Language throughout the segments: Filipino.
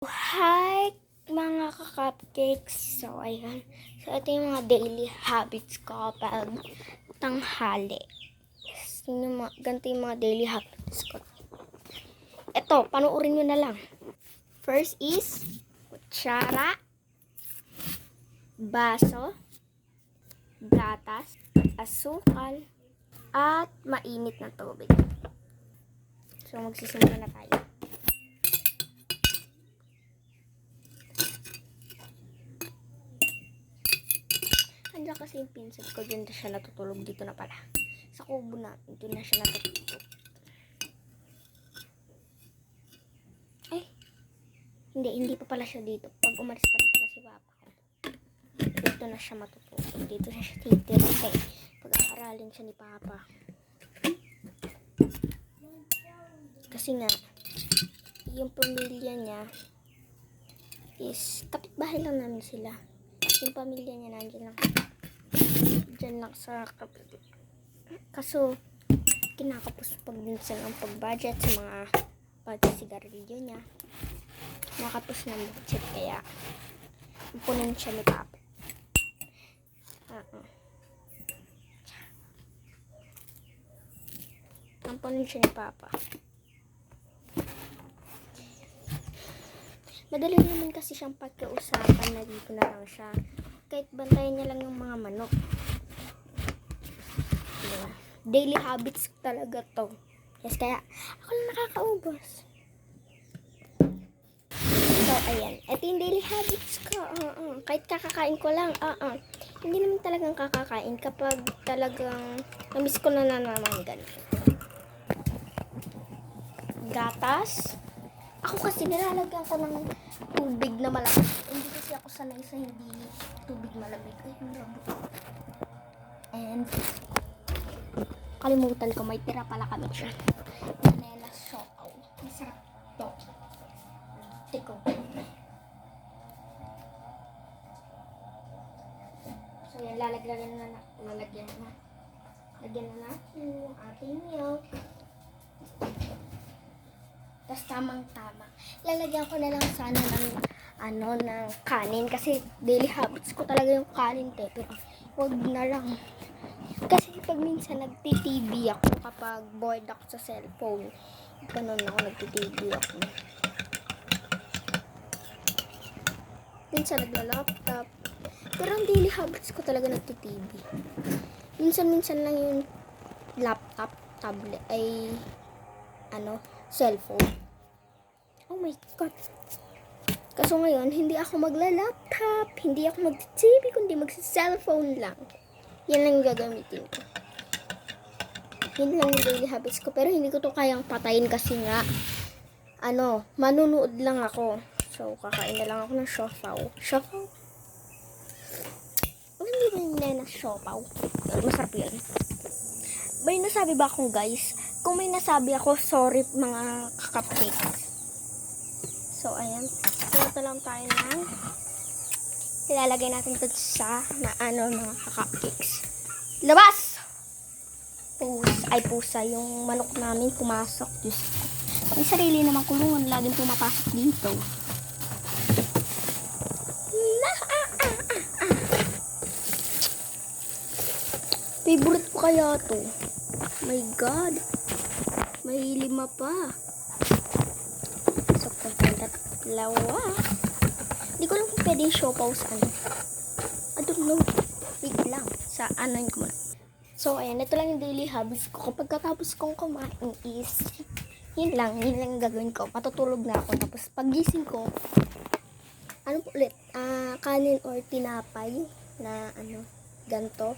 Hi mga ka-cupcakes. So, ayan. So, ito yung mga daily habits ko kapag tanghali. Ganito yung mga daily habits ko. Ito, panuorin nyo na lang. First is, kutsara, baso, gatas, asukal, at mainit na tubig. So, magsisimula na tayo. Andiyan kasi yung pinsan ko, dyan na siya natutulog, dito na pala. Sa kubo na, dito na siya natutulog. Ay, hindi pa pala siya dito. Pag umalis pa lang pala si Papa ko. Dito na siya matutulog. Dito na siya titira. Okay, pag-aaralin siya ni Papa. Kasi nga, yung pamilya niya is, kapitbahay lang namin sila. Yung pamilya niya nandiyan lang. Diyan lang sa kapit. Kaso, kinakapos pag minsan ang pag-budget sa mga pag-sigarilyo niya. Nakapos ng budget kaya punin siya ni Papa. Punin siya ni Papa. Madali naman kasi siyang pagkausapan na dito na lang siya. Kahit bantayan niya lang yung mga manok. Yeah. Daily habits talaga to. Yes, kaya ako lang nakakaubos. So, ayan. Ito yung daily habits ko. Kahit kakakain ko lang. Hindi naman talagang kakakain kapag talagang namiss ko na naman ganun. Gatas. Ako kasi nilalagyan ko ng tubig na malamig. Hindi kasi ako sanay sa hindi tubig malamig. Ay, and kalimutan ko, may tira pala kami dyan. Vanilla choco. Masarap to. Tiko. So yan, lalagyan na. Lagyan na natin yung ating milk. Tapos tamang-tama. Lalagyan ko na lang sana ng kanin. Kasi daily habits ko talaga yung kanin. Pero wag na lang. Kasi pag minsan nagti-TV ako kapag bored ako sa cellphone. Ganun ako, nagti-TV ako. Minsan nagla-laptop. Pero ang daily habits ko talaga nagti-TV. Minsan lang yung laptop, tablet, ay cellphone. Oh my God. Kaso ngayon, hindi ako magla-laptop, hindi ako mag-TV, kundi mag-cellphone lang. Yan lang yung gagamitin ko. Yan lang yung daily habits ko. Pero hindi ko to kayang patayin kasi nga, manunood lang ako. So, kakain na lang ako ng siopaw. Siopaw? Hindi ba yung nena siopaw? Masarap yan. May nasabi ba akong guys? Kung may nasabi ako, sorry mga cupcakes. So, ayan. Ito lang tayo ng ilalagay natin ito sa mga cupcakes. Labas! Pusa. Yung manok namin pumasok. Diyos ko. May sarili namang kulungan. Laging pumapasok dito. Favorite ko kaya to. My God. May 5 pa. So, dalawa. Hindi ko lang kung pwede yung siopaw sa I don't know. Wait lang. Sa yun ko muna. So, ayan. Ito lang yung daily habits ko. Kapag katapos kong kumain is, yun lang yung gagawin ko. Matutulog na ako. Tapos, pagising ko, ulit? Kanin or tinapay na ganto.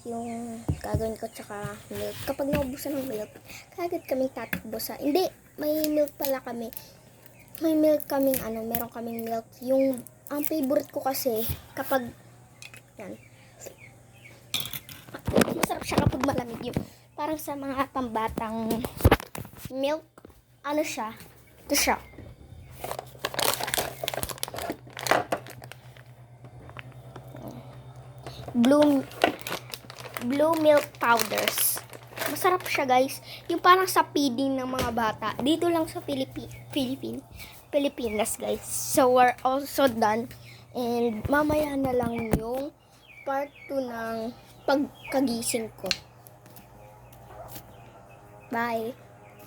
Yung gagawin ko tsaka milk. Kapag naubusan ng milk, kagad kaming tatakbo sa... Hindi, may milk pala kami. May milk kaming meron kaming milk. Yung, ang favorite ko kasi, kapag, yan. Masarap siya kapag malamig yun. Parang sa mga pambatang milk, siya. Ito siya. Blue milk powders. Masarap siya guys. Yung parang sa feeding ng mga bata. Dito lang sa Philippines. Pilipinas, guys. So, we're also done. And mamaya na lang yung part 2 ng pagkagising ko. Bye!